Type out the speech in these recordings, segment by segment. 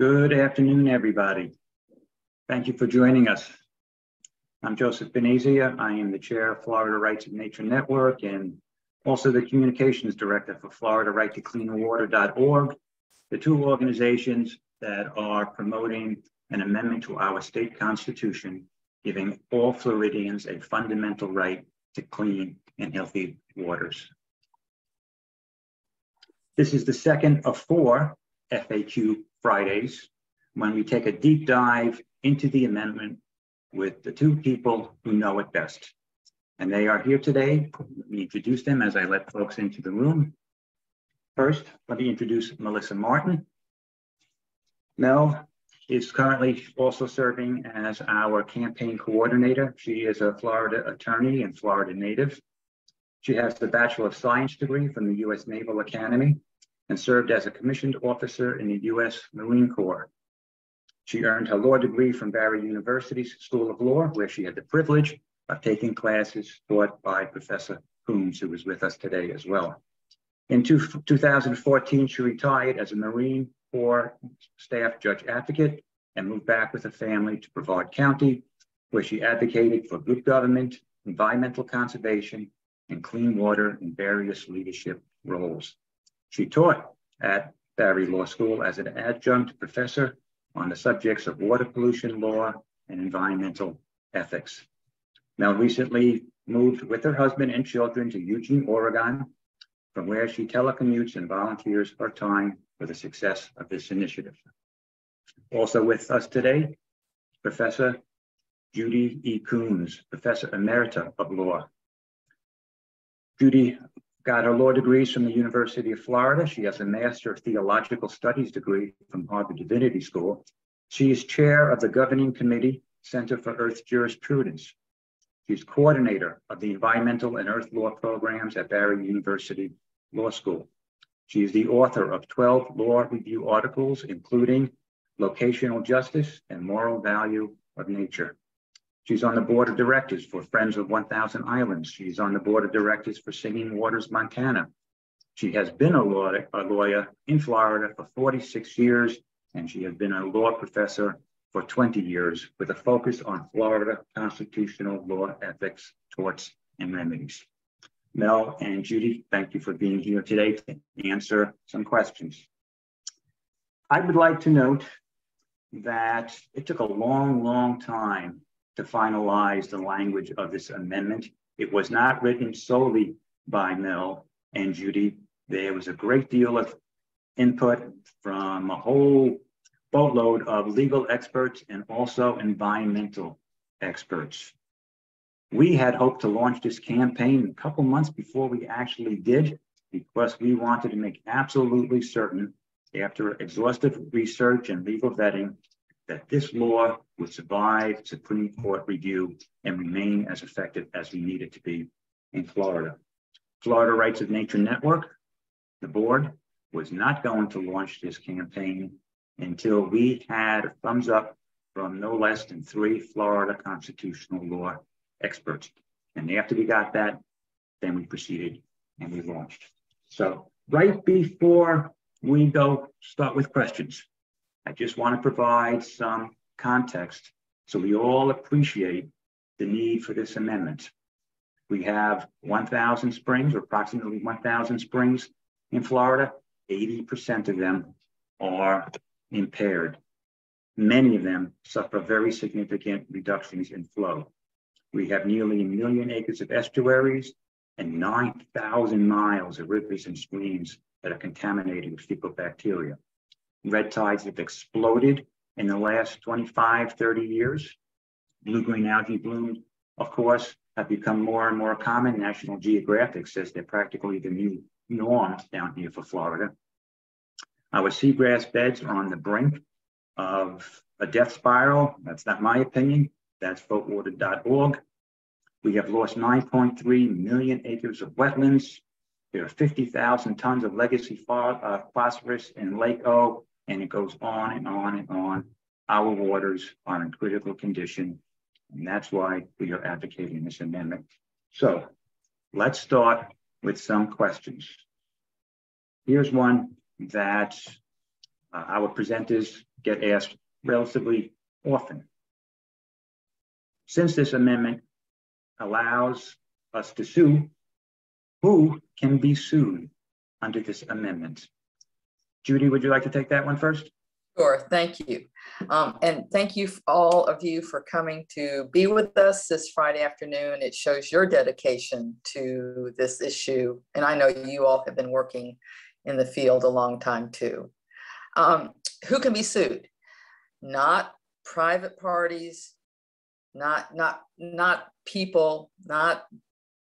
Good afternoon, everybody. Thank you for joining us. I'm Joseph Benezia. I am the chair of Florida Rights of Nature Network and also the communications director for Florida Right to Clean Water.org, the two organizations that are promoting an amendment to our state constitution, giving all Floridians a fundamental right to clean and healthy waters. This is the second of 4 FAQ Fridays, when we take a deep dive into the amendment with the two people who know it best. And they are here today. Let me introduce them as I let folks into the room. First, let me introduce Melissa Martin. Mel is currently also serving as our campaign coordinator. She is a Florida attorney and Florida native. She has the Bachelor of Science degree from the U.S. Naval Academy and served as a commissioned officer in the U.S. Marine Corps. She earned her law degree from Barry University's School of Law, where she had the privilege of taking classes taught by Professor Coombs, who was with us today as well. In 2014, she retired as a Marine Corps staff judge advocate and moved back with her family to Brevard County, where she advocated for good government, environmental conservation, and clean water in various leadership roles. She taught at Barry Law School as an adjunct professor on the subjects of water pollution law and environmental ethics. Mel recently moved with her husband and children to Eugene, Oregon, from where she telecommutes and volunteers her time for the success of this initiative. Also with us today, Professor Judy E. Coombs, Professor Emerita of Law. Judy got her law degrees from the University of Florida. She has a Master of Theological Studies degree from Harvard Divinity School. She is chair of the Governing Committee, Center for Earth Jurisprudence. She's coordinator of the Environmental and Earth Law programs at Barry University Law School. She is the author of 12 law review articles, including Locational Justice and Moral Value of Nature. She's on the board of directors for Friends of 1,000 Islands. She's on the board of directors for Singing Waters, Montana. She has been a lawyer in Florida for 46 years, and she has been a law professor for 20 years with a focus on Florida constitutional law, ethics, torts, and remedies. Mel and Judy, thank you for being here today to answer some questions. I would like to note that it took a long time to finalize the language of this amendment. It was not written solely by Mel and Judy. There was a great deal of input from a whole boatload of legal experts and also environmental experts. We had hoped to launch this campaign a couple months before we actually did, because we wanted to make absolutely certain, after exhaustive research and legal vetting, that this law would survive Supreme Court review and remain as effective as we need it to be in Florida. Florida Rights of Nature Network, the board, was not going to launch this campaign until we had a thumbs up from no less than 3 Florida constitutional law experts. And after we got that, then we proceeded and we launched. So right before we start with questions, I just want to provide some context so we all appreciate the need for this amendment. We have 1,000 springs, or approximately 1,000 springs in Florida. 80% of them are impaired. Many of them suffer very significant reductions in flow. We have nearly 1 million acres of estuaries and 9,000 miles of rivers and streams that are contaminated with fecal bacteria. Red tides have exploded in the last 25, 30 years. Blue-green algae blooms, of course, have become more and more common. National Geographic says they're practically the new norm down here for Florida. Our seagrass beds are on the brink of a death spiral. That's not my opinion. That's Boatwater.org. We have lost 9.3 million acres of wetlands. There are 50,000 tons of legacy phosphorus in Lake O, and it goes on and on and on. Our waters are in critical condition, and that's why we are advocating this amendment. So let's start with some questions. Here's one that Our presenters get asked relatively often. Since this amendment allows us to sue, who can be sued under this amendment? Judy, would you like to take that one first? Sure, thank you. And thank you all of you for coming to be with us this Friday afternoon. It shows your dedication to this issue. And I know you all have been working in the field a long time too. Who can be sued? Not private parties, not people, not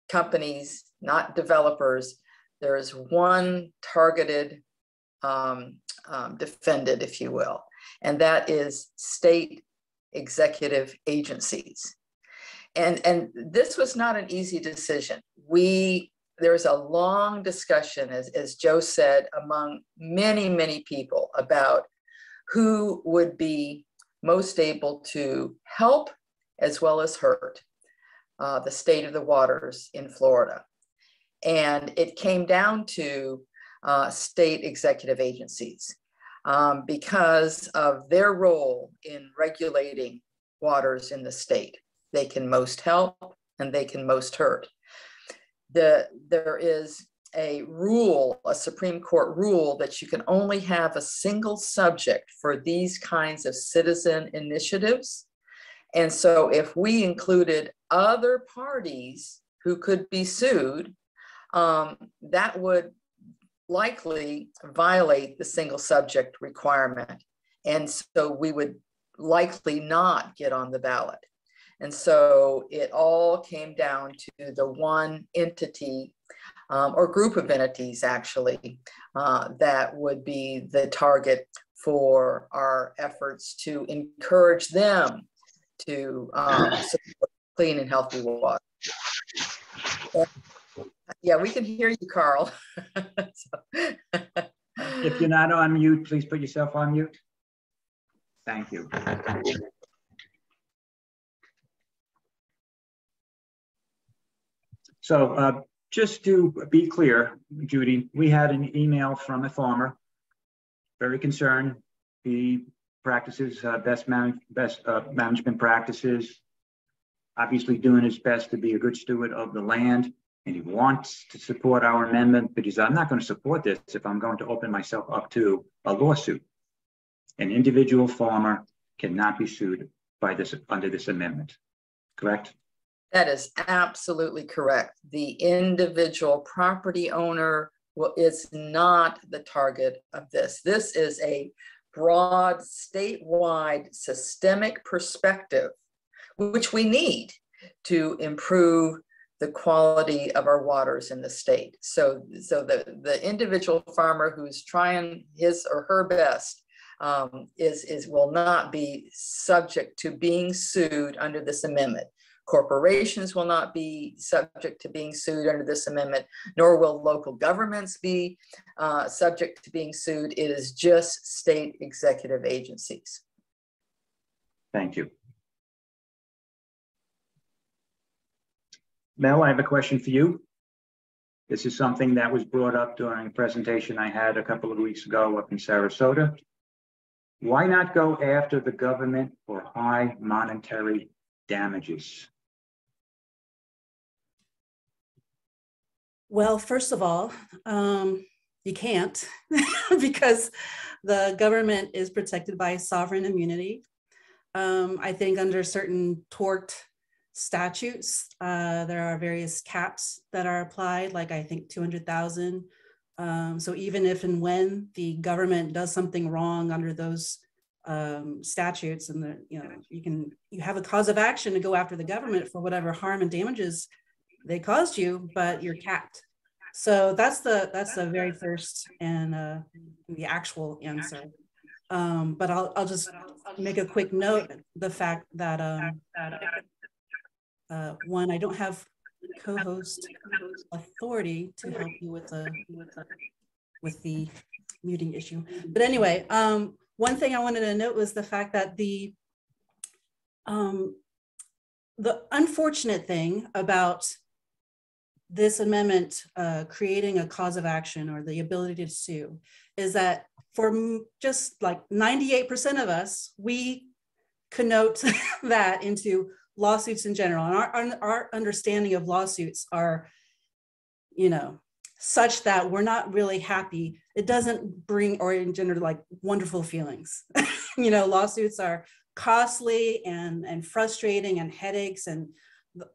companies, not developers. There is one targeted defendant, if you will, and that is state executive agencies. And this was not an easy decision. There's a long discussion, as Joe said, among many people about who would be most able to help as well as hurt the state of the waters in Florida. And it came down to state executive agencies because of their role in regulating waters in the state. They can most help and they can most hurt. There is a rule, a Supreme Court rule, that you can only have a single subject for these kinds of citizen initiatives. And so if we included other parties who could be sued, that would likely violate the single subject requirement. And so we would likely not get on the ballot. And so it all came down to the one entity or group of entities, actually, that would be the target for our efforts to encourage them to support clean and healthy water. Yeah, we can hear you, Carl. If you're not on mute, please put yourself on mute. Thank you. So just to be clear, Judy, we had an email from a farmer, very concerned. He practices best management practices, obviously doing his best to be a good steward of the land. And he wants to support our amendment, but he said, I'm not going to support this if I'm going to open myself up to a lawsuit. An individual farmer cannot be sued by this under this amendment, correct? That is absolutely correct. The individual property owner is not the target of this. This is a broad, statewide, systemic perspective, which we need to improve the quality of our waters in the state. So the individual farmer who's trying his or her best will not be subject to being sued under this amendment. Corporations will not be subject to being sued under this amendment, nor will local governments be subject to being sued. It is just state executive agencies. Thank you. Mel, I have a question for you. This is something that was brought up during a presentation I had a couple of weeks ago up in Sarasota. Why not go after the government for high monetary damages? Well, first of all, you can't because the government is protected by sovereign immunity. I think under certain tort statutes, there are various caps that are applied, like I think 200,000. So even if and when the government does something wrong under those statutes, and you have a cause of action to go after the government for whatever harm and damages they caused you, but you're capped. So that's the very first and the actual answer. But I'll just make a quick note: the fact that one, I don't have co-host authority to help you with the muting issue. But anyway, one thing I wanted to note was the fact that the unfortunate thing about this amendment creating a cause of action or the ability to sue is that for just like 98% of us, we connote that into lawsuits in general. And our understanding of lawsuits are, you know, such that we're not really happy. It doesn't bring or engender like wonderful feelings. You know, lawsuits are costly and frustrating and headaches and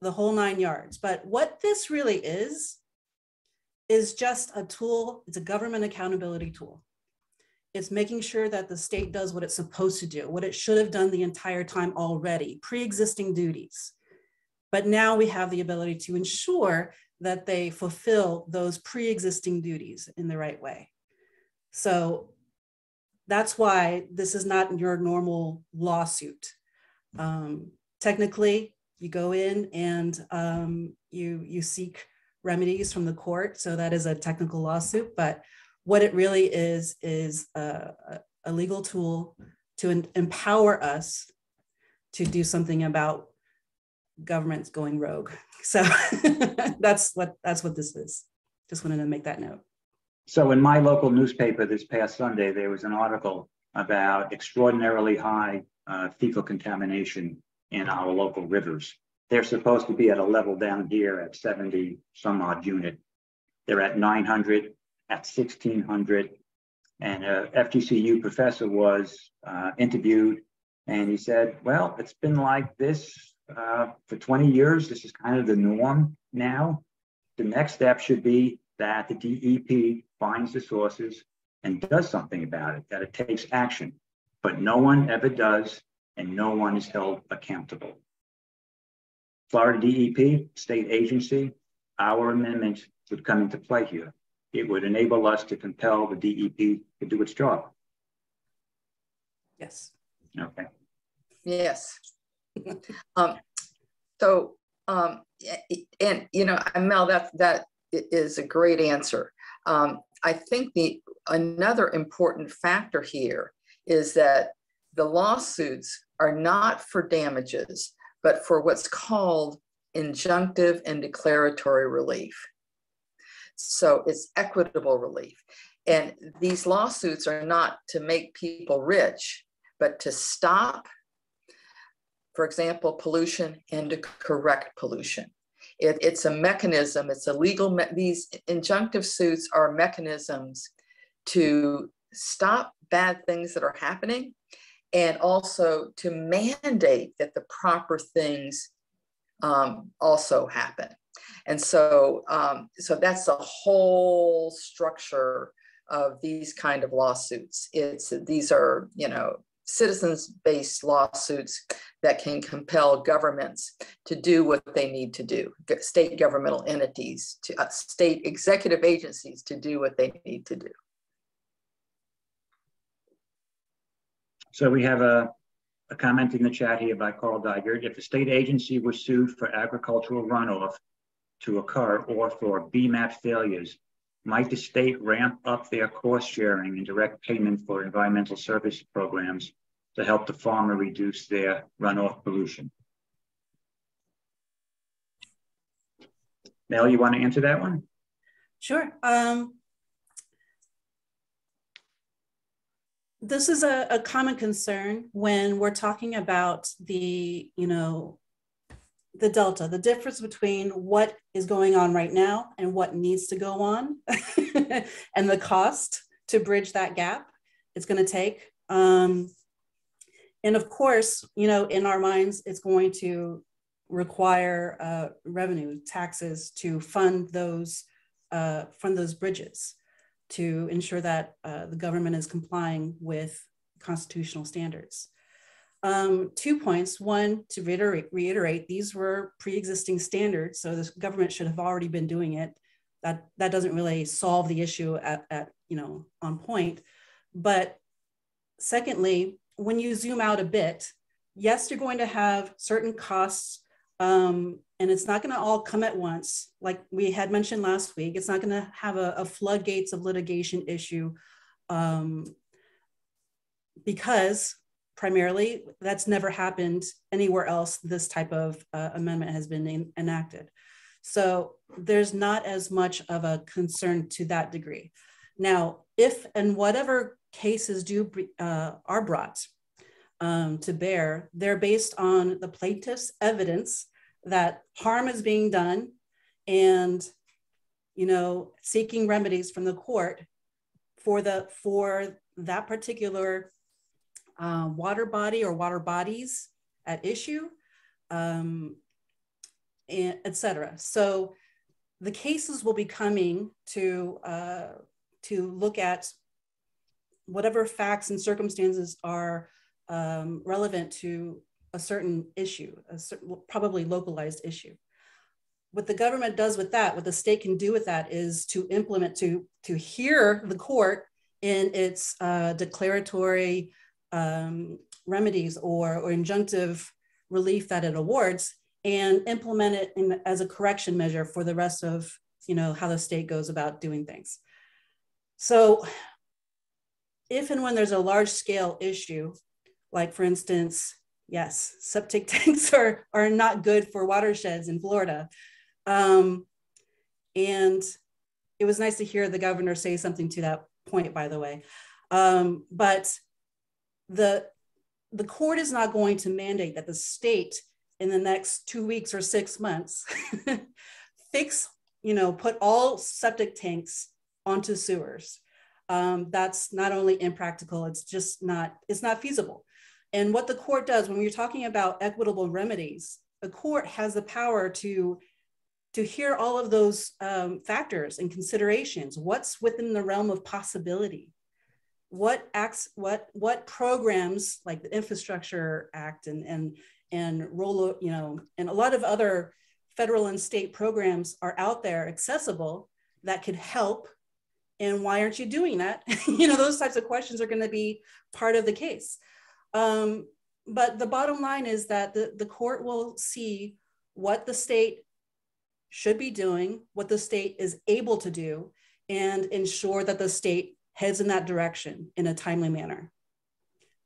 the whole 9 yards. But what this really is just a tool. It's a government accountability tool. It's making sure that the state does what it's supposed to do, what it should have done the entire time already, pre-existing duties. But now we have the ability to ensure that they fulfill those pre-existing duties in the right way. So that's why this is not your normal lawsuit. Technically, you go in and you seek remedies from the court. So that is a technical lawsuit, but what it really is a legal tool to empower us to do something about governments going rogue. So that's what this is. Just wanted to make that note. So in my local newspaper this past Sunday, there was an article about extraordinarily high fecal contamination in our local rivers. They're supposed to be at a level down here at 70 some odd unit. They're at 900, at 1600. And a FGCU professor was interviewed, and he said, well, it's been like this for 20 years. This is kind of the norm now. The next step should be that the DEP finds the sources and does something about it, that it takes action. But no one ever does, and no one is held accountable. Florida DEP, state agency, our amendment would come into play here. It would enable us to compel the DEP to do its job. Yes. Okay. Yes. And you know, Mel, that is a great answer. I think another important factor here is that the lawsuits are not for damages, but for what's called injunctive and declaratory relief. So it's equitable relief. And these lawsuits are not to make people rich, but to stop, for example, pollution and to correct pollution. It's a mechanism, it's a legal, these injunctive suits are mechanisms to stop bad things that are happening and also to mandate that the proper things also happen. And so, so that's the whole structure of these kind of lawsuits. These are, you know, citizens-based lawsuits that can compel governments to do what they need to do, state governmental entities, to state executive agencies to do what they need to do. So we have a comment in the chat here by Carl Dygert. If a state agency was sued for agricultural runoff to occur or for BMAP failures, might the state ramp up their cost sharing and direct payment for environmental service programs to help the farmer reduce their runoff pollution? Mel, you want to answer that one? Sure. This is a common concern when we're talking about the, you know, the delta, the difference between what is going on right now and what needs to go on and the cost to bridge that gap it's going to take. And of course, you know, in our minds, it's going to require revenue, taxes to fund those bridges, to ensure that the government is complying with constitutional standards. 2 points. One, to reiterate, these were pre-existing standards, so the government should have already been doing it. That doesn't really solve the issue at you know, on point. But secondly, when you zoom out a bit, yes, you're going to have certain costs, and it's not going to all come at once. Like we had mentioned last week, it's not going to have a floodgates of litigation issue, because primarily that's never happened anywhere else this type of amendment has been enacted. So there's not as much of a concern to that degree. Now, if and whatever cases are brought to bear, they're based on the plaintiff's evidence that harm is being done and, you know, seeking remedies from the court for that particular water body or water bodies at issue, and et cetera. So the cases will be coming to look at whatever facts and circumstances are relevant to a certain issue, probably localized issue. What the government does with that, what the state can do with that, is to implement, to hear the court in its declaratory remedies or injunctive relief that it awards, and implement it as a correction measure for the rest of, you know, how the state goes about doing things. So if and when there's a large scale issue, like for instance, yes, septic tanks are not good for watersheds in Florida. And it was nice to hear the governor say something to that point, by the way. But the court is not going to mandate that the state in the next 2 weeks or 6 months put all septic tanks onto sewers. That's not only impractical, it's not feasible. And what the court does when we're talking about equitable remedies, the court has the power to hear all of those factors and considerations. What's within the realm of possibility? What programs like the Infrastructure Act and roll, you know, and a lot of other federal and state programs are out there accessible that could help, and why aren't you doing that? You know, those types of questions are going to be part of the case. But the bottom line is that the court will see what the state should be doing, what the state is able to do, and ensure that the state heads in that direction in a timely manner.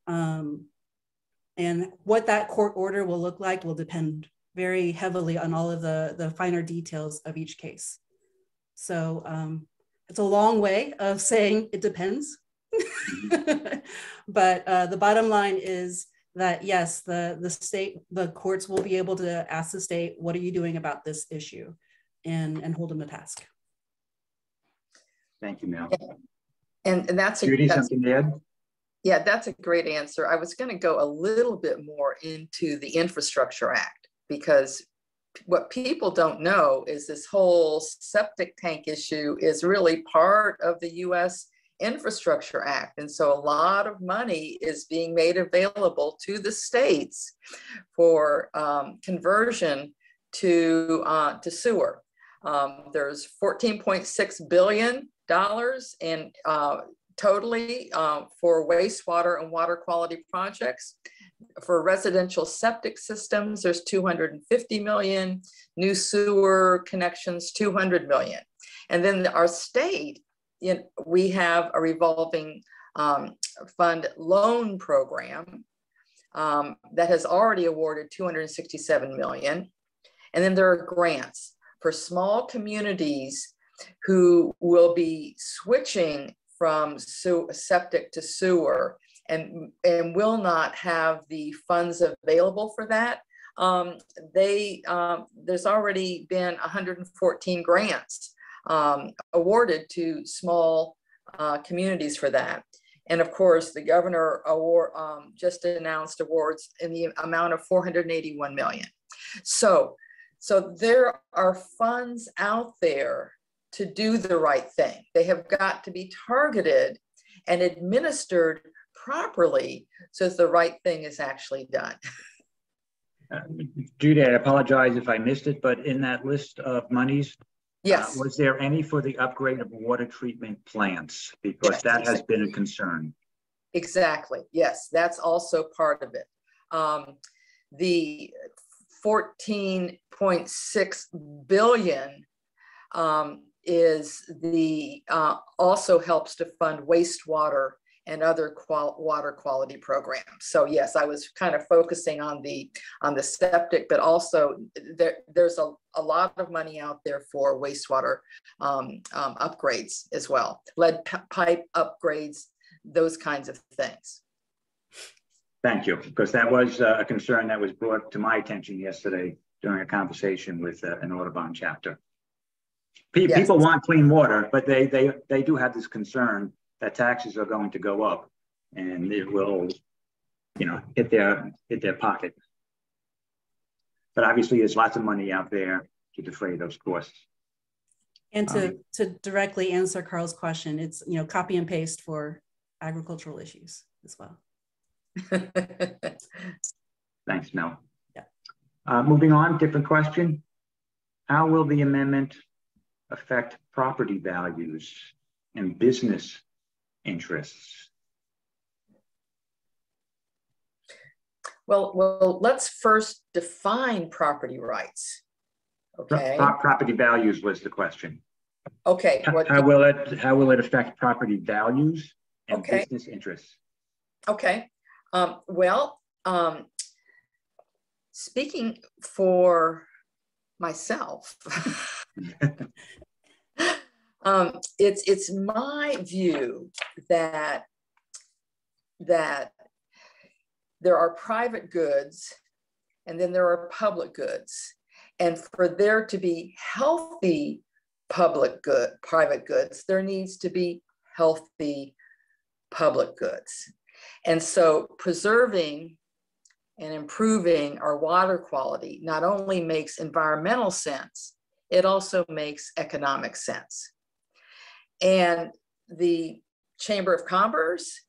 And what that court order will look like will depend very heavily on all of the finer details of each case. So it's a long way of saying it depends. But the bottom line is that yes, the courts will be able to ask the state, what are you doing about this issue, and hold them to task. Thank you, Mel. And that's Judy, something to add? Yeah, that's a great answer. I was going to go a little bit more into the Infrastructure Act, because what people don't know is this whole septic tank issue is really part of the U.S. Infrastructure Act. And so a lot of money is being made available to the states for conversion to sewer. There's $14.6 billion in totally for wastewater and water quality projects. For residential septic systems, there's 250 million, new sewer connections, 200 million. And then our state, we have a revolving fund loan program that has already awarded 267 million. And then there are grants for small communities who will be switching from septic to sewer and will not have the funds available for that. There's already been 114 grants awarded to small communities for that. And of course, the governor just announced awards in the amount of 481 million. So there are funds out there to do the right thing. They have got to be targeted and administered properly so that the right thing is actually done. Judy, I apologize if I missed it, but in that list of monies, yes, was there any for the upgrade of water treatment plants? Because yes, that has been a concern. Exactly, yes, that's also part of it. The 14.6 billion is the also helps to fund wastewater and other water quality programs. So yes, I was kind of focusing on the septic, but also there's a lot of money out there for wastewater upgrades as well. Lead pipe upgrades those kinds of things. Thank you, because that was a concern that was brought to my attention yesterday during a conversation with an Audubon chapter. Yes. People want clean water, but they do have this concern that taxes are going to go up and it will, you know, hit their pocket. But obviously there's lots of money out there to defray those costs. And to directly answer Carl's question, it's, you know, copy and paste for agricultural issues as well. Thanks, Mel. Yeah. Moving on, different question. How will the amendment affect property values and business interests? Well, let's first define property rights. Okay. Property values was the question. Okay. How will it affect property values and business interests? Okay. Speaking for myself, it's my view that there are private goods and then there are public goods. And for there to be healthy private goods, there needs to be healthy public goods. And so preserving and improving our water quality not only makes environmental sense, it also makes economic sense. And the Chamber of Commerce,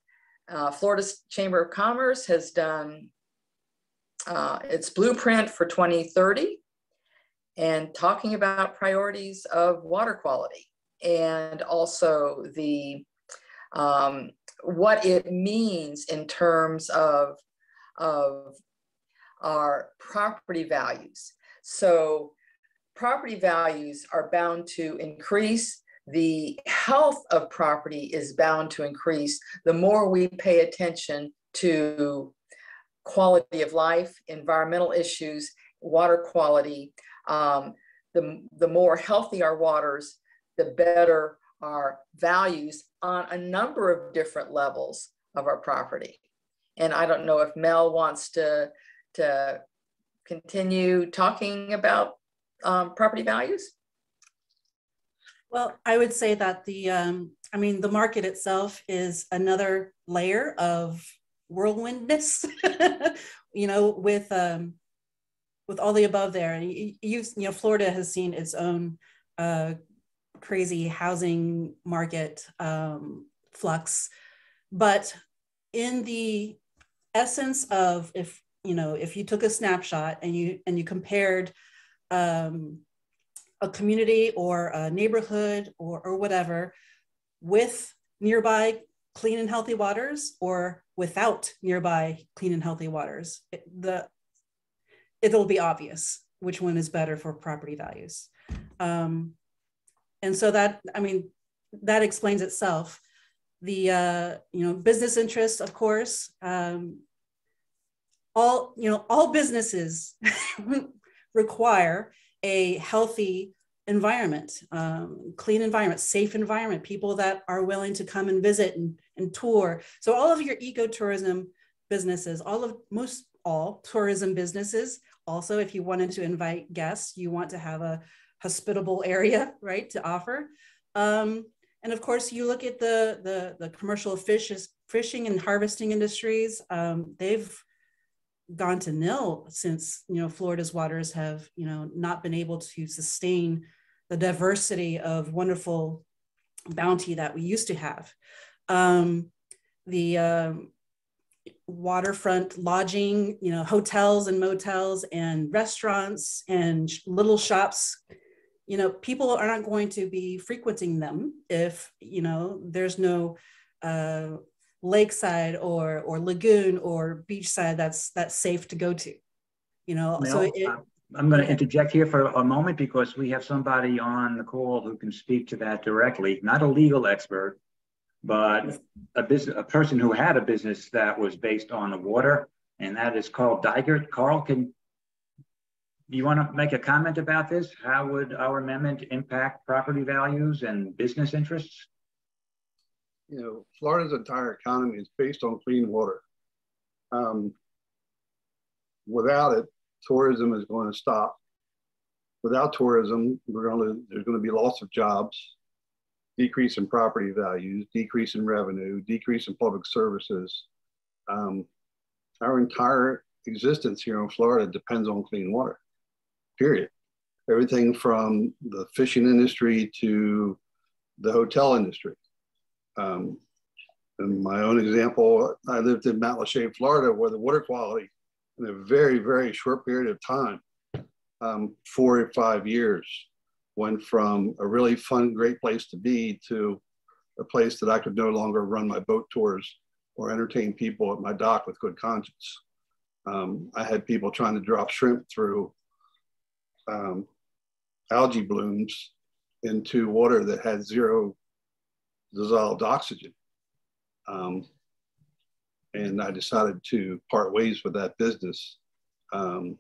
Florida's Chamber of Commerce has done its blueprint for 2030 and talking about priorities of water quality and also the what it means in terms of our property values. So property values are bound to increase. The health of property is bound to increase the more we pay attention to quality of life, environmental issues, water quality. The more healthy our waters, the better our values on a number of different levels of our property. And I don't know if Mel wants to continue talking about property values. Well, I would say that the market itself is another layer of whirlwindness, you know, with all the above there. And you know, Florida has seen its own crazy housing market flux, but in the essence of, if you took a snapshot and you compared a community or a neighborhood or whatever with nearby clean and healthy waters or without nearby clean and healthy waters, it'll be obvious which one is better for property values. And so that explains itself. The business interests, of course, all businesses require a healthy environment, clean environment, safe environment, people that are willing to come and visit and tour. So all of your ecotourism businesses, all tourism businesses, also, if you wanted to invite guests, you want to have a hospitable area, right, to offer. And of course, you look at the commercial fishing and harvesting industries, they've gone to nil since, Florida's waters have, not been able to sustain the diversity of wonderful bounty that we used to have. The waterfront lodging, hotels and motels and restaurants and little shops, people are not going to be frequenting them if, there's no lakeside or lagoon or beachside that's safe to go to, Mel, so I'm going to interject here for a moment because we have somebody on the call who can speak to that directly, not a legal expert, but a person who had a business that was based on the water, and that is Carl Dygert. Carl, do you want to make a comment about this? How would our amendment impact property values and business interests? you know, Florida's entire economy is based on clean water. Without it, tourism is going to stop. Without tourism, there's going to be loss of jobs, decrease in property values, decrease in revenue, decrease in public services. Our entire existence here in Florida depends on clean water, period. Everything from the fishing industry to the hotel industry. In my own example, I lived in Mount Lachey, Florida, where the water quality in a very, very short period of time, 4 or 5 years, went from a really fun, great place to be to a place that I could no longer run my boat tours or entertain people at my dock with good conscience. I had people trying to drop shrimp through algae blooms into water that had 0 dissolved oxygen. And I decided to part ways with that business. And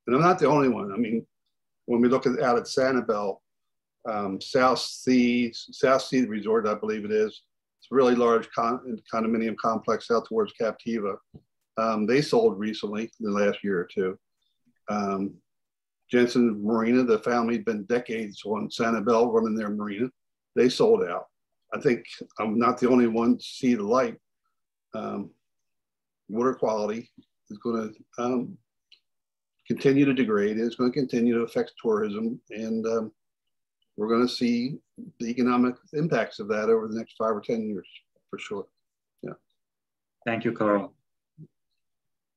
I'm not the only one. I mean, when we look out at Sanibel, South Sea Resort, I believe it is, it's a really large condominium complex out towards Captiva. They sold recently in the last year or two. Jensen Marina, the family had been decades on Sanibel running their marina. They sold out. I think I'm not the only one to see the light. Water quality is going to continue to degrade. It's going to continue to affect tourism, and we're going to see the economic impacts of that over the next 5 or 10 years, for sure. Yeah. Thank you, Carl.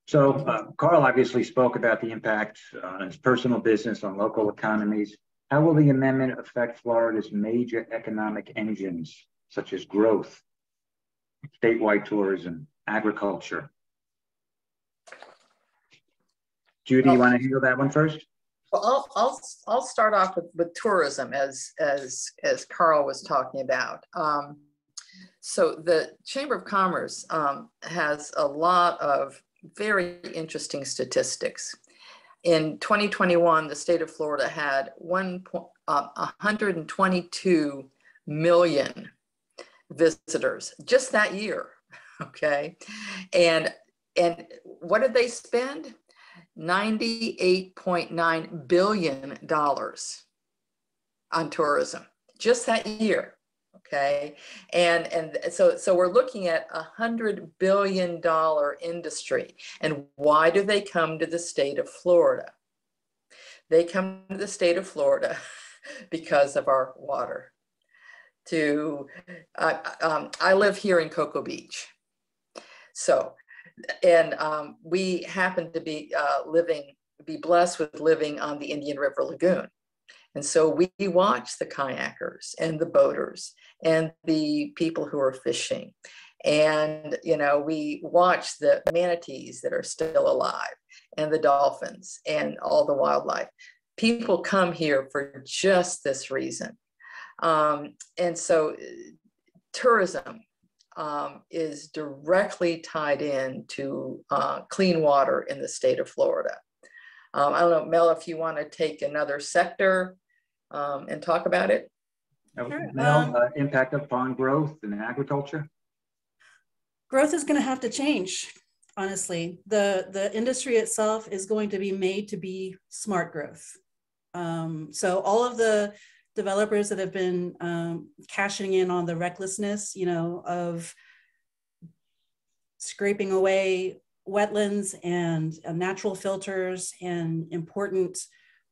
So Carl obviously spoke about the impact on his personal business, on local economies. How will the amendment affect Florida's major economic engines, such as growth, statewide tourism, agriculture? Judy, you want to handle that one first? Well, I'll start off with tourism, as Carl was talking about. So the Chamber of Commerce has a lot of very interesting statistics. In 2021, the state of Florida had 122 million visitors just that year. Okay, and what did they spend? $98.9 billion on tourism just that year. Okay, and so we're looking at $100 billion industry. And why do they come to the state of Florida? They come to the state of Florida because of our water. I live here in Cocoa Beach, so, and we happen to be blessed with living on the Indian River Lagoon. And so we watch the kayakers and the boaters and the people who are fishing. And, you know, we watch the manatees that are still alive and the dolphins and all the wildlife. People come here for just this reason. And so tourism is directly tied in to clean water in the state of Florida. I don't know, Mel, if you want to take another sector and talk about it. Sure. Mel, impact upon growth in agriculture? Growth is going to have to change, honestly. The industry itself is going to be made to be smart growth. So all of the developers that have been cashing in on the recklessness, you know, of scraping away wetlands and natural filters and important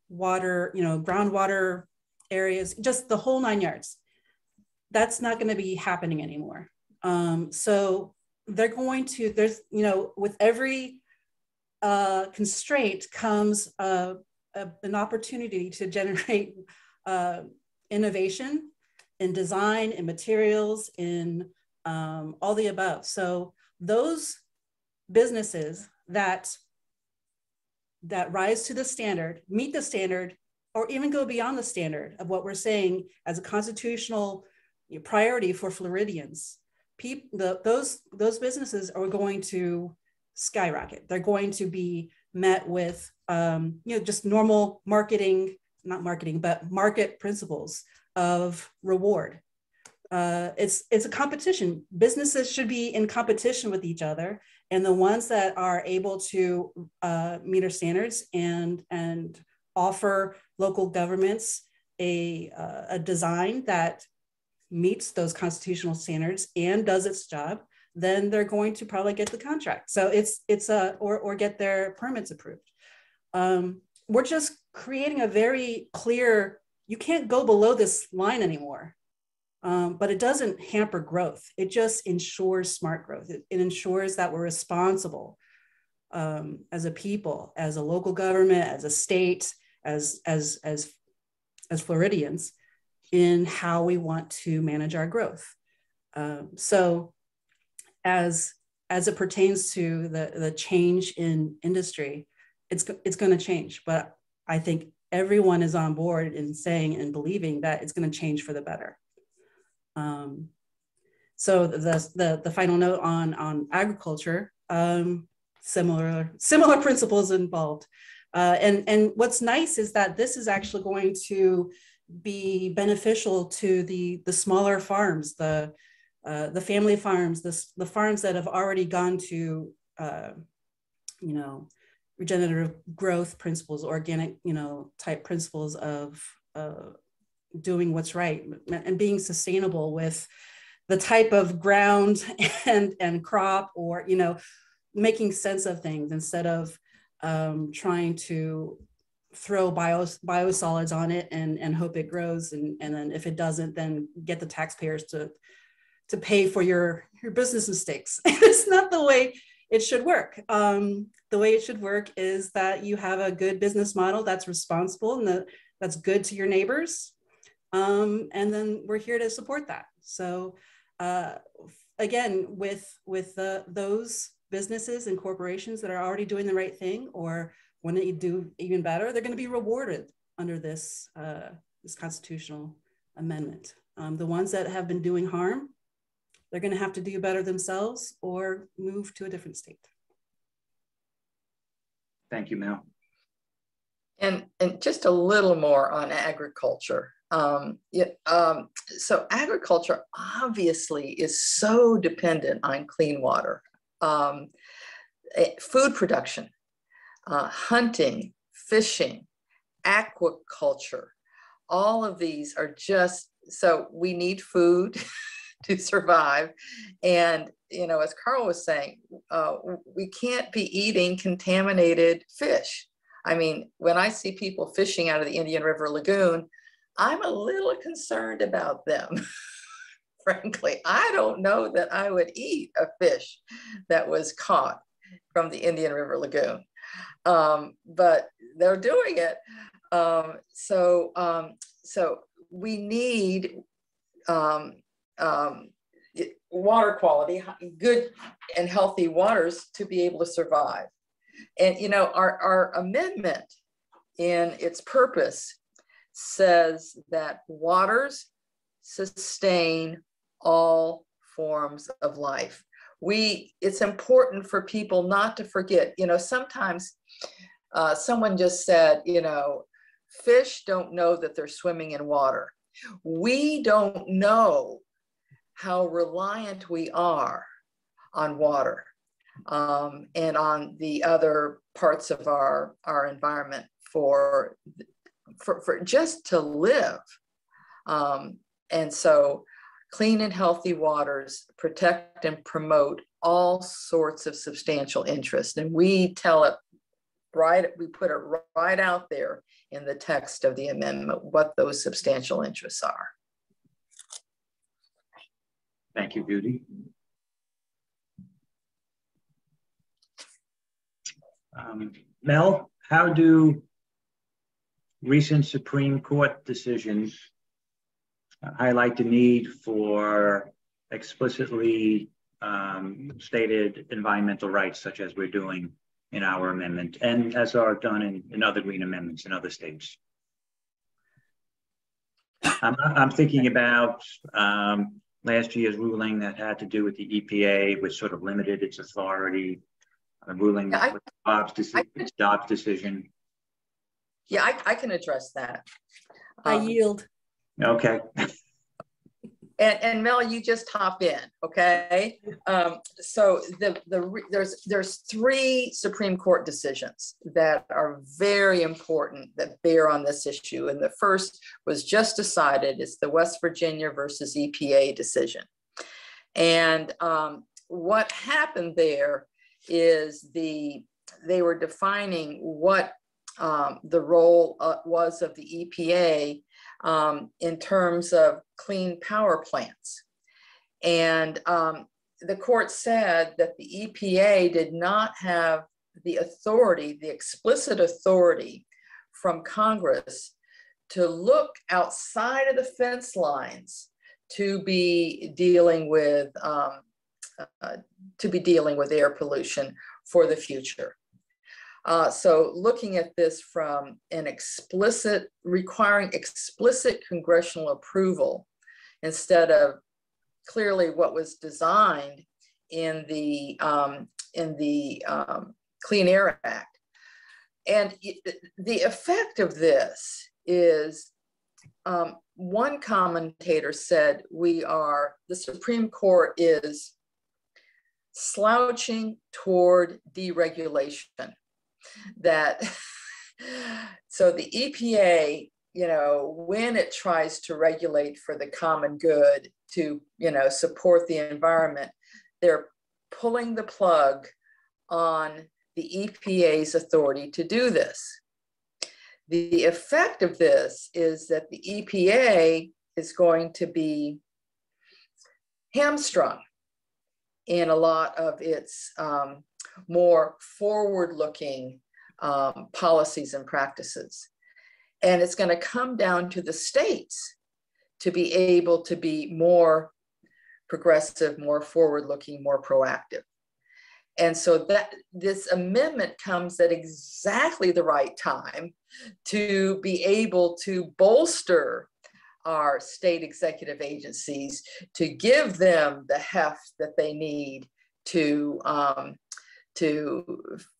water, you know, groundwater areas, just the whole 9 yards. That's not going to be happening anymore. So they're going to, there's, you know, with every constraint comes an opportunity to generate innovation in design, in materials, in all the above. So those businesses that rise to the standard, meet the standard, or even go beyond the standard of what we're saying as a constitutional priority for Floridians, those businesses are going to skyrocket. They're going to be met with you know, just normal marketing, not marketing, but market principles of reward. it's a competition. Businesses should be in competition with each other, and the ones that are able to meet our standards and offer local governments a design that meets those constitutional standards and does its job, then they're going to probably get the contract. So or get their permits approved. We're just creating a very clear, you can't go below this line anymore. But it doesn't hamper growth. It just ensures smart growth. It ensures that we're responsible as a people, as a local government, as a state, as Floridians, in how we want to manage our growth. So as it pertains to the change in industry, it's going to change. But I think everyone is on board in saying and believing that it's going to change for the better. So the final note on agriculture, similar principles involved. And what's nice is that this is actually going to be beneficial to the smaller farms, the family farms, the farms that have already gone to, regenerative growth principles, organic, type principles of doing what's right and being sustainable with the type of ground and crop, or making sense of things instead of trying to throw biosolids on it and hope it grows, and then if it doesn't, then get the taxpayers to pay for your business mistakes. It's not the way it should work. The way it should work is that you have a good business model that's responsible and that's good to your neighbors. And then we're here to support that. So again, with those businesses and corporations that are already doing the right thing, or when they do even better, they're going to be rewarded under this constitutional amendment. The ones that have been doing harm, they're going to have to do better themselves or move to a different state. Thank you, Mel. And just a little more on agriculture. So agriculture obviously is so dependent on clean water, food production, hunting, fishing, aquaculture. All of these are just, so we need food to survive. And, as Carl was saying, we can't be eating contaminated fish. I mean, when I see people fishing out of the Indian River Lagoon, I'm a little concerned about them. Frankly, I don't know that I would eat a fish that was caught from the Indian River Lagoon, but they're doing it. So we need water quality, good and healthy waters to be able to survive. And our amendment in its purpose says that waters sustain all forms of life. It's important for people not to forget, sometimes someone just said, fish don't know that they're swimming in water. We don't know how reliant we are on water and on the other parts of our environment for just to live. And so clean and healthy waters protect and promote all sorts of substantial interest. And we tell it we put it right out there in the text of the amendment, what those substantial interests are. Thank you, Judy. Mel, how do recent Supreme Court decisions highlight the need for explicitly stated environmental rights, such as we're doing in our amendment, and as are done in other green amendments in other states? I'm thinking about last year's ruling that had to do with the EPA, which sort of limited its authority, ruling with Dobbs decision. Yeah, I can address that. I yield. Okay. And Mel, you just hop in, okay? So there's 3 Supreme Court decisions that are very important that bear on this issue. And the first was just decided. It's the West Virginia versus EPA decision. And what happened there is they were defining what the role was of the EPA in terms of clean power plants. And the court said that the EPA did not have the authority, the explicit authority from Congress to look outside of the fence lines to be dealing with air pollution for the future. So looking at this from an requiring explicit congressional approval instead of clearly what was designed in the Clean Air Act. And the effect of this is, one commentator said, the Supreme Court is slouching toward deregulation. So the EPA, when it tries to regulate for the common good to, support the environment, they're pulling the plug on the EPA's authority to do this. The effect of this is that the EPA is going to be hamstrung in a lot of its more forward-looking policies and practices. And it's going to come down to the states to be able to be more progressive, more forward-looking, more proactive. And so that this amendment comes at exactly the right time to be able to bolster our state executive agencies, to give them the heft that they need to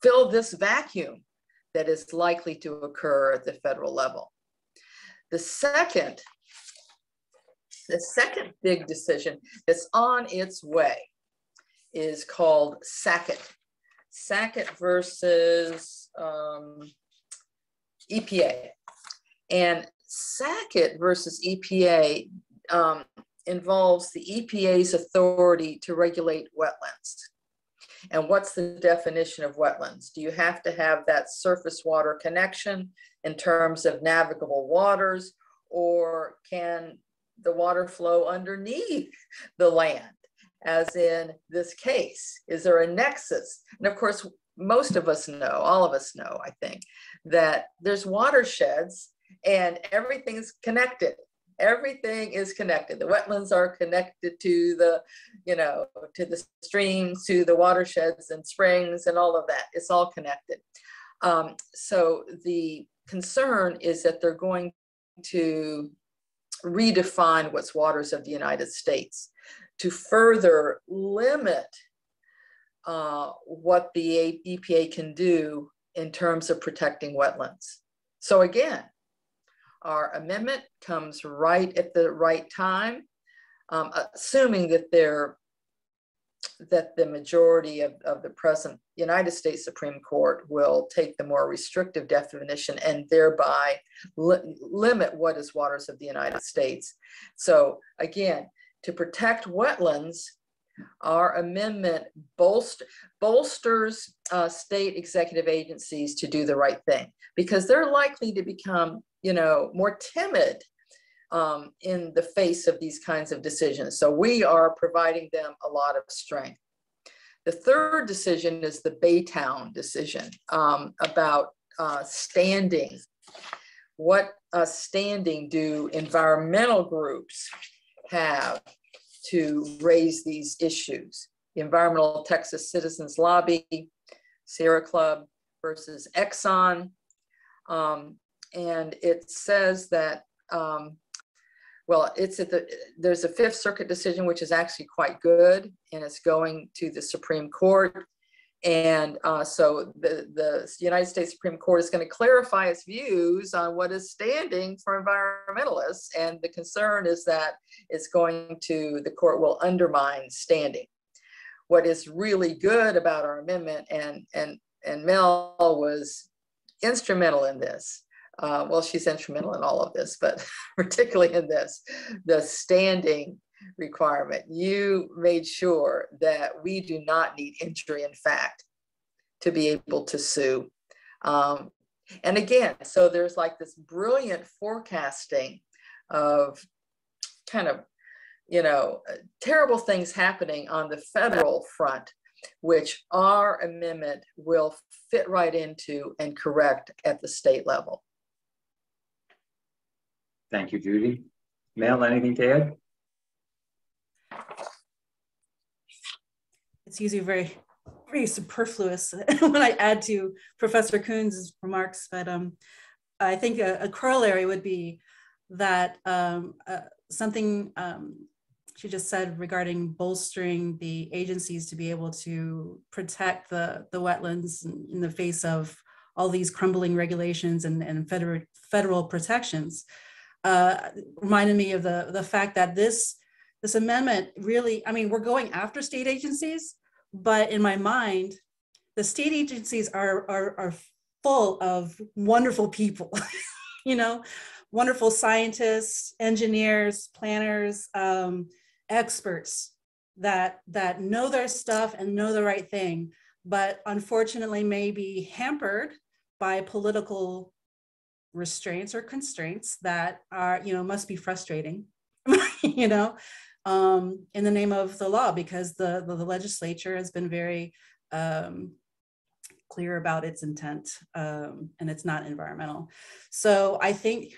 fill this vacuum that is likely to occur at the federal level. The second big decision that's on its way is called Sackett. Sackett versus EPA. And Sackett versus EPA involves the EPA's authority to regulate wetlands. And what's the definition of wetlands? Do you have to have that surface water connection in terms of navigable waters, or can the water flow underneath the land, as in this case? Is there a nexus? And of course, most of us know, all of us know, I think, that there's watersheds and everything's connected. Everything is connected. The wetlands are connected to the, to the streams, to the watersheds and springs and all of that. It's all connected. So the concern is that they're going to redefine what's waters of the United States to further limit what the EPA can do in terms of protecting wetlands. So again, our amendment comes right at the right time, assuming that the majority of the present United States Supreme Court will take the more restrictive definition and thereby limit what is waters of the United States. So again, to protect wetlands, our amendment bolsters state executive agencies to do the right thing, because they're likely to become, more timid in the face of these kinds of decisions. So we are providing them a lot of strength. The third decision is the Baytown decision about standing. What standing do environmental groups have to raise these issues? The Environmental Texas Citizens Lobby, Sierra Club versus Exxon. And it says that, there's a Fifth Circuit decision, which is actually quite good, and it's going to the Supreme Court. And so the United States Supreme Court is going to clarify its views on what is standing for environmentalists. And the concern is that the court will undermine standing. What is really good about our amendment, and Mel was instrumental in this. Well, she's instrumental in all of this, but particularly in this, the standing requirement. You made sure that we do not need injury in fact to be able to sue. And again, so there's like this brilliant forecasting of kind of, terrible things happening on the federal front, which our amendment will fit right into and correct at the state level. Thank you, Judy. Mel, anything to add? It's usually very, very superfluous when I add to Professor Coons' remarks, but I think a corollary would be that something she just said regarding bolstering the agencies to be able to protect the wetlands in the face of all these crumbling regulations and federal protections reminded me of the fact that this amendment really, I mean, we're going after state agencies, but in my mind, the state agencies are full of wonderful people, wonderful scientists, engineers, planners, experts that know their stuff and know the right thing, but unfortunately may be hampered by political restraints or constraints that are, must be frustrating, in the name of the law, because the legislature has been very clear about its intent, and it's not environmental. So I think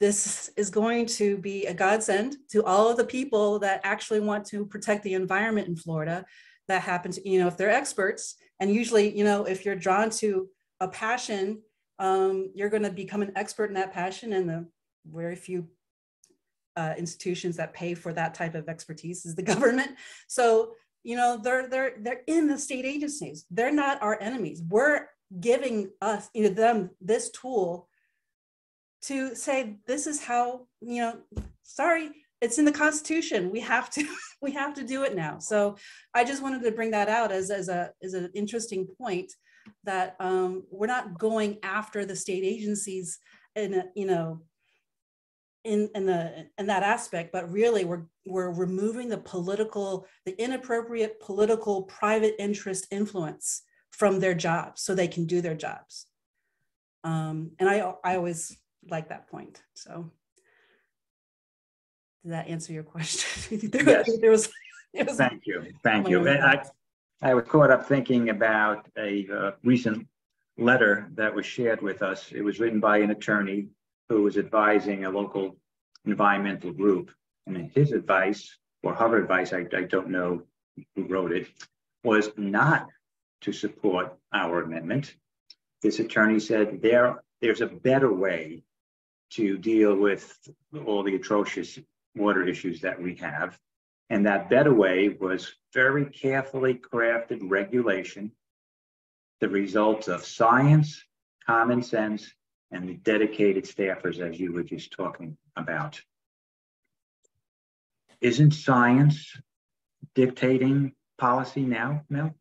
this is going to be a godsend to all of the people that actually want to protect the environment in Florida, that happen to, if they're experts, and usually, if you're drawn to a passion, you're going to become an expert in that passion, and the very few institutions that pay for that type of expertise is the government. So, they're in the state agencies. They're not our enemies. We're giving them this tool to say, this is how, sorry, it's in the Constitution. We have to do it now. So I just wanted to bring that out as an interesting point, that we're not going after the state agencies in that aspect, but really we're removing the inappropriate political private interest influence from their jobs so they can do their jobs. And I always like that point. So did that answer your question? Yes. There was Thank you. I was caught up thinking about a recent letter that was shared with us. It was written by an attorney who was advising a local environmental group. And his advice, or her advice, I don't know who wrote it, was not to support our amendment. This attorney said there's a better way to deal with all the atrocious water issues that we have. And that better way was very carefully crafted regulation, the result of science, common sense, and the dedicated staffers, as you were just talking about. Isn't science dictating policy now, Mel?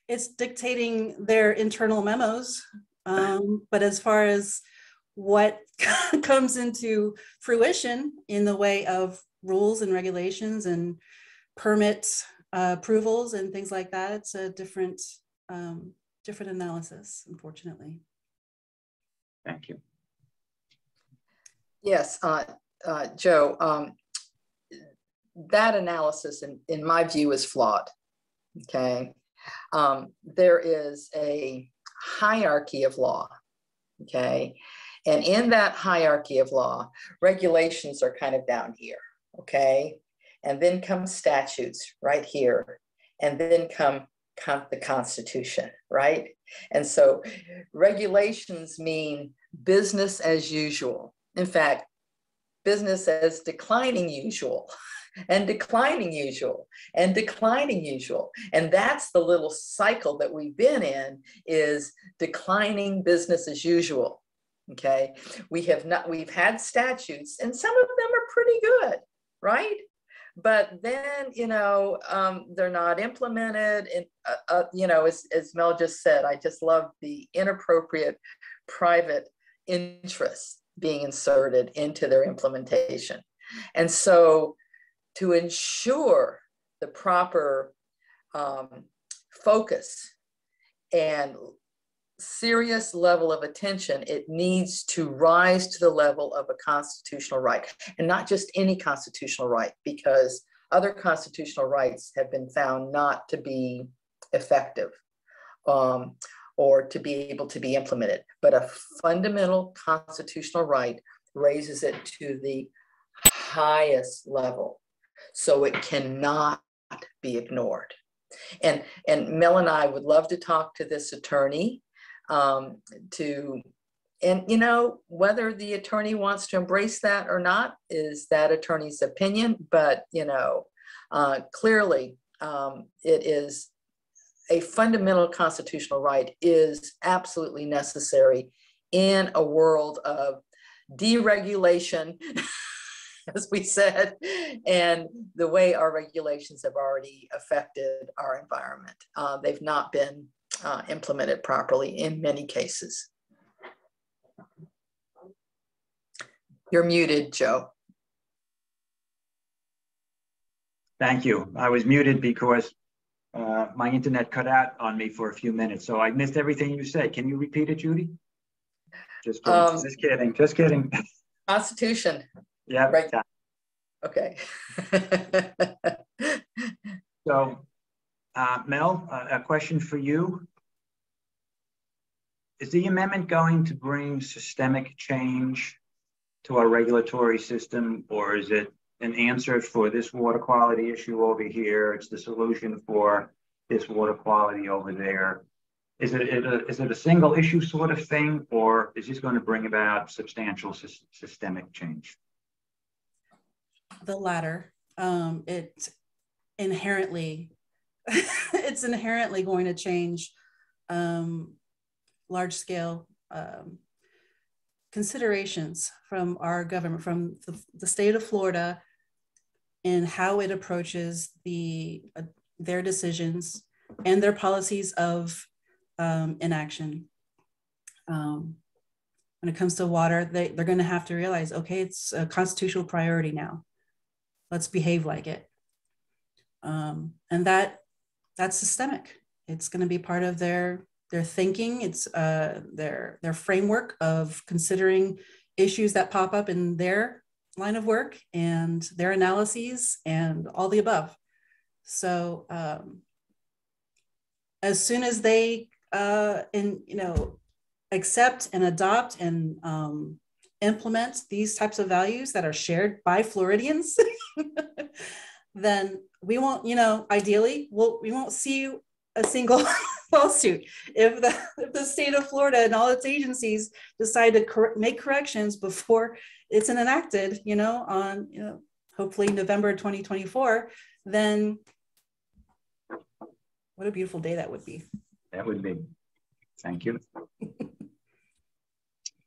It's dictating their internal memos. But as far as what comes into fruition in the way of rules and regulations and permits, approvals and things like that, it's a different analysis, unfortunately. Thank you. Yes, Joe, that analysis in my view is flawed, okay? There is a hierarchy of law, okay? And in that hierarchy of law, regulations are kind of down here, okay? And then come statutes right here, and then come the Constitution, right? And so regulations mean business as usual. In fact, business as declining usual. and declining usual and declining usual. And that's the little cycle that we've been in, is declining business as usual. Okay. We've had statutes, and some of them are pretty good, right? But then, they're not implemented. And, as Mel just said, I just love the inappropriate private interests being inserted into their implementation. And so to ensure the proper focus and serious level of attention, it needs to rise to the level of a constitutional right, and not just any constitutional right, because other constitutional rights have been found not to be effective or to be able to be implemented. But a fundamental constitutional right raises it to the highest level, so it cannot be ignored. And Mel and I would love to talk to this attorney whether the attorney wants to embrace that or not is that attorney's opinion, but clearly it is a fundamental constitutional right, is absolutely necessary in a world of deregulation, as we said, and the way our regulations have already affected our environment. They've not been implemented properly in many cases. You're muted, Joe. Thank you. I was muted because my internet cut out on me for a few minutes, so I missed everything you said. Can you repeat it, Judy? Just kidding. Just kidding. Constitution. Yeah. Right. Okay. So, Mel, a question for you. Is the amendment going to bring systemic change to our regulatory system, or is it an answer for this water quality issue over here? It's the solution for this water quality over there. Is it a single issue sort of thing, or is this going to bring about substantial systemic change? The latter. It's inherently going to change large scale considerations from our government, from the state of Florida, in how it approaches their decisions and their policies of inaction. When it comes to water, they're going to have to realize, okay, it's a constitutional priority now. Let's behave like it. And that's systemic. It's going to be part of their thinking. It's their framework of considering issues that pop up in their line of work and their analyses and all the above. So as soon as they accept and adopt and implement these types of values that are shared by Floridians, then we won't, ideally, we won't see a single lawsuit. If the state of Florida and all its agencies decide to make corrections before it's enacted, on, hopefully November 2024, then what a beautiful day that would be. That would be. Thank you.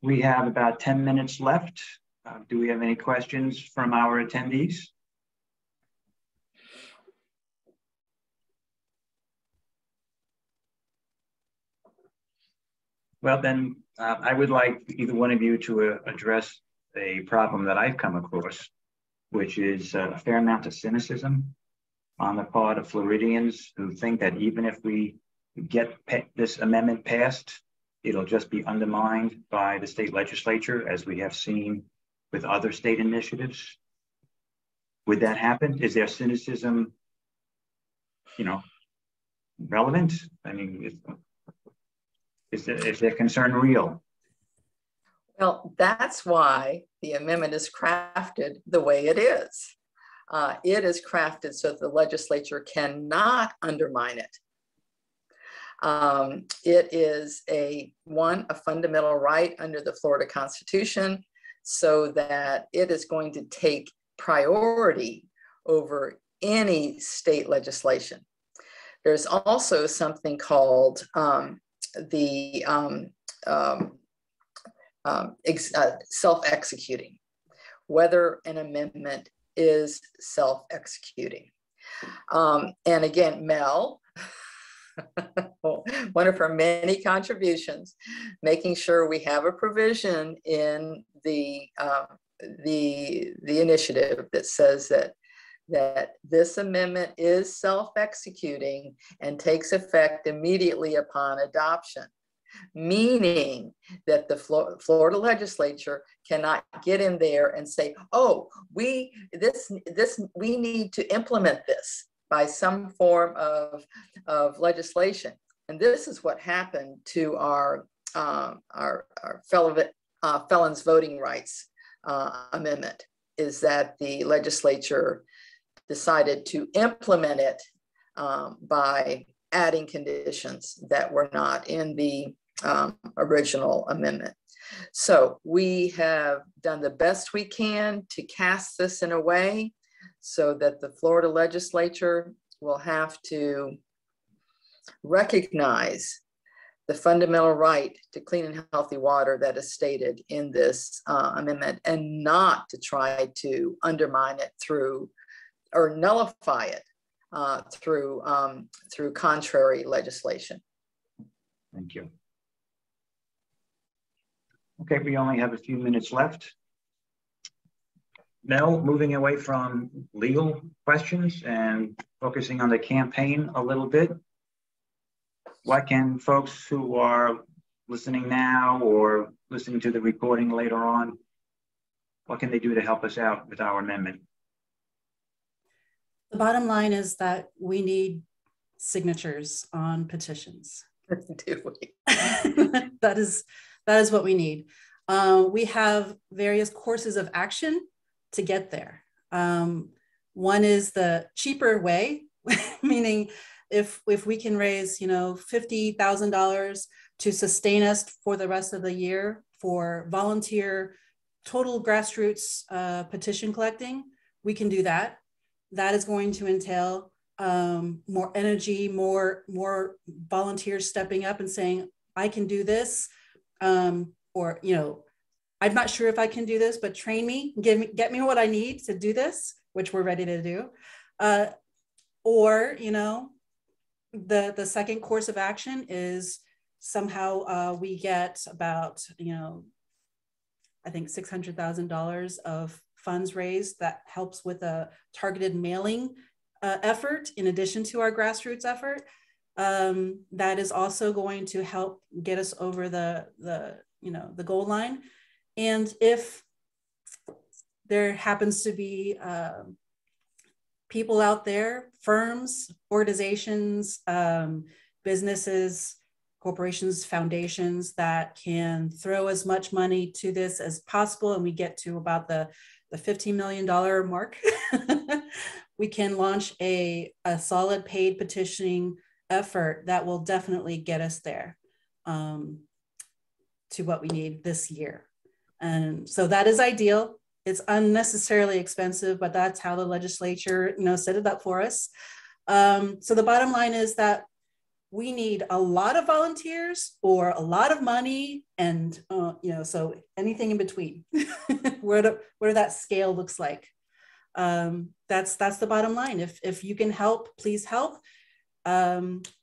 We have about 10 minutes left. Do we have any questions from our attendees? Well, then I would like either one of you to address a problem that I've come across, which is a fair amount of cynicism on the part of Floridians who think that even if we get this amendment passed, it'll just be undermined by the state legislature, as we have seen with other state initiatives. Would that happen? Is there cynicism, relevant? I mean, is their concern real? Well, that's why the amendment is crafted the way it is. It is crafted so that the legislature cannot undermine it. It is a fundamental right under the Florida Constitution, so that it is going to take priority over any state legislation. There's also something called self-executing, whether an amendment is self-executing. And again, Mel, one of her many contributions, making sure we have a provision in the initiative that says that this amendment is self-executing and takes effect immediately upon adoption, meaning that the Florida legislature cannot get in there and say, oh, we need to implement this by some form of legislation. And this is what happened to our felons voting rights amendment, is that the legislature decided to implement it by adding conditions that were not in the original amendment. So we have done the best we can to cast this in a way so that the Florida legislature will have to recognize the fundamental right to clean and healthy water that is stated in this amendment, and not to try to undermine it through or nullify it through contrary legislation. Thank you. Okay, we only have a few minutes left. Mel, moving away from legal questions and focusing on the campaign a little bit, what can folks who are listening now or listening to the recording later on, what can they do to help us out with our amendment? The bottom line is that we need signatures on petitions. Do we? That is what we need. We have various courses of action to get there. One is the cheaper way, meaning if we can raise, $50,000 to sustain us for the rest of the year for volunteer, total grassroots petition collecting, we can do that. That is going to entail more energy, more volunteers stepping up and saying, I can do this, or I'm not sure if I can do this, but train me, get me what I need to do this, which we're ready to do. Or the second course of action is somehow we get about I think $600,000 of funds raised that helps with a targeted mailing effort in addition to our grassroots effort. That is also going to help get us over the goal line. And if there happens to be people out there, firms, organizations, businesses, corporations, foundations that can throw as much money to this as possible, and we get to about the $15 million mark, we can launch a solid paid petitioning effort that will definitely get us there to what we need this year. And so that is ideal. It's unnecessarily expensive, but that's how the legislature, set it up for us. So the bottom line is that we need a lot of volunteers or a lot of money, and so anything in between, where that scale looks like. That's the bottom line. If you can help, please help.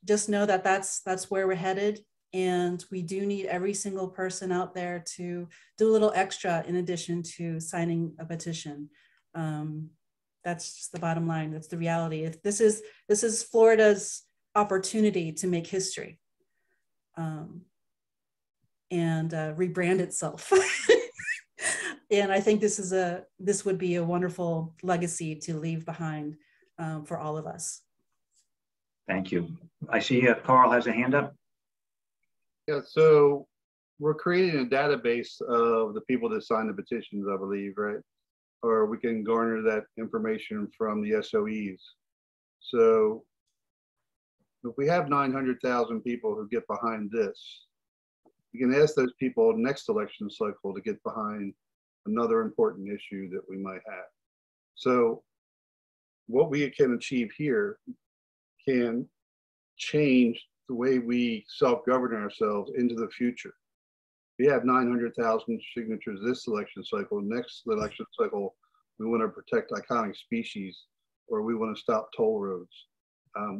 Just know that that's where we're headed, and we do need every single person out there to do a little extra in addition to signing a petition. That's just the bottom line. That's the reality. If this is Florida's opportunity to make history and rebrand itself. And I think this would be a wonderful legacy to leave behind for all of us. Thank you. I see Carl has a hand up. Yeah, so we're creating a database of the people that signed the petitions, I believe, right? Or we can garner that information from the SOEs. So if we have 900,000 people who get behind this, we can ask those people next election cycle to get behind another important issue that we might have. So what we can achieve here can change the way we self-govern ourselves into the future. We have 900,000 signatures this election cycle. Next election cycle, we want to protect iconic species, or we want to stop toll roads.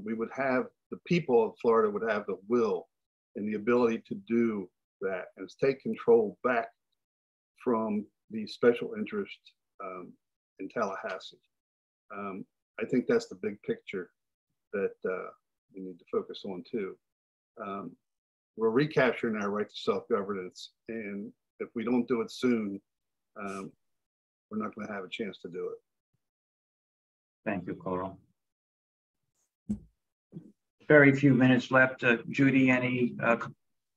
We would have, the people of Florida would have the will and the ability to do that and take control back from the special interest in Tallahassee. I think that's the big picture that we need to focus on too. We're recapturing our right to self-governance, and if we don't do it soon, we're not going to have a chance to do it. Thank you, Coral. Very few minutes left. Judy, any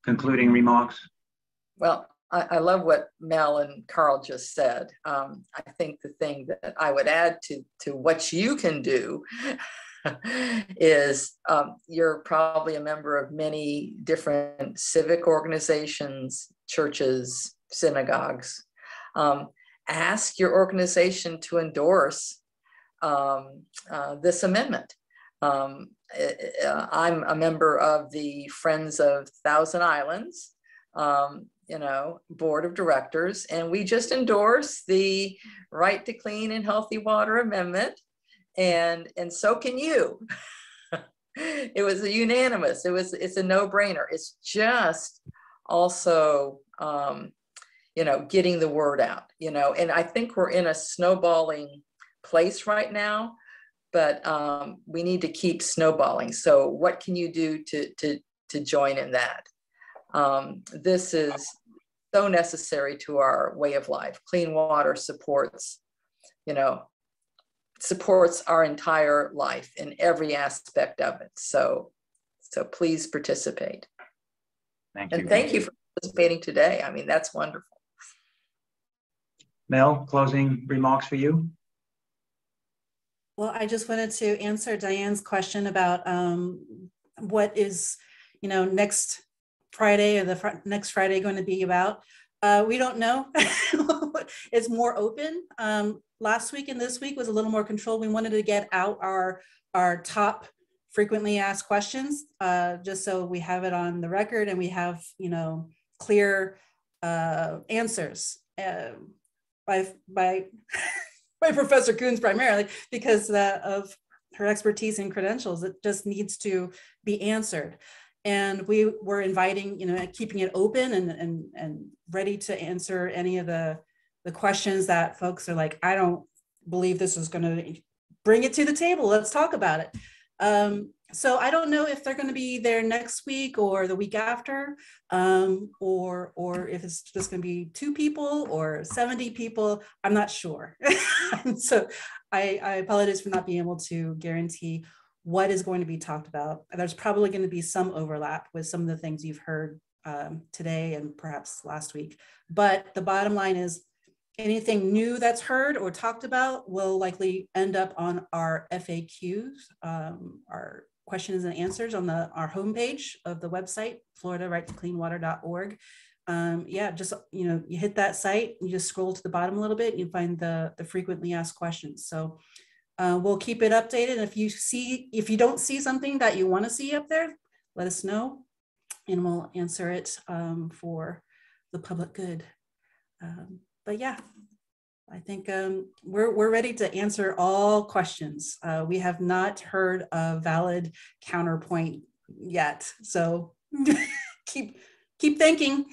concluding remarks? Well, I love what Mel and Carl just said. I think the thing that I would add to what you can do is you're probably a member of many different civic organizations, churches, synagogues. Ask your organization to endorse this amendment. I'm a member of the Friends of Thousand Islands, board of directors, and we just endorsed the Right to Clean and Healthy Water Amendment, and so can you. It was a unanimous. It's a no-brainer. It's just also getting the word out, and I think we're in a snowballing place right now, but we need to keep snowballing. So what can you do to join in that? This is so necessary to our way of life. Clean water supports our entire life in every aspect of it. So please participate. Thank you. And thank you for participating today. I mean, that's wonderful. Mel, closing remarks for you? Well, I just wanted to answer Diane's question about what is, next Friday or the next Friday going to be about. We don't know. It's more open. Last week and this week was a little more controlled. We wanted to get out our top frequently asked questions, just so we have it on the record and we have, clear answers by Professor Coons primarily, because of her expertise and credentials. It just needs to be answered. And we were inviting, keeping it open and ready to answer any of the questions that folks are like, I don't believe this is going to bring it to the table. Let's talk about it. So I don't know if they're going to be there next week or the week after, or if it's just going to be 2 people or 70 people. I'm not sure. So I apologize for not being able to guarantee what is going to be talked about. There's probably going to be some overlap with some of the things you've heard today and perhaps last week. But the bottom line is anything new that's heard or talked about will likely end up on our FAQs, our questions and answers on our homepage of the website, FloridaRightToCleanWater.org. Just, you hit that site, you just scroll to the bottom a little bit, and you find the frequently asked questions. So we'll keep it updated. And if you don't see something that you want to see up there, let us know and we'll answer it for the public good. But yeah, I think we're ready to answer all questions. We have not heard a valid counterpoint yet. So keep thinking.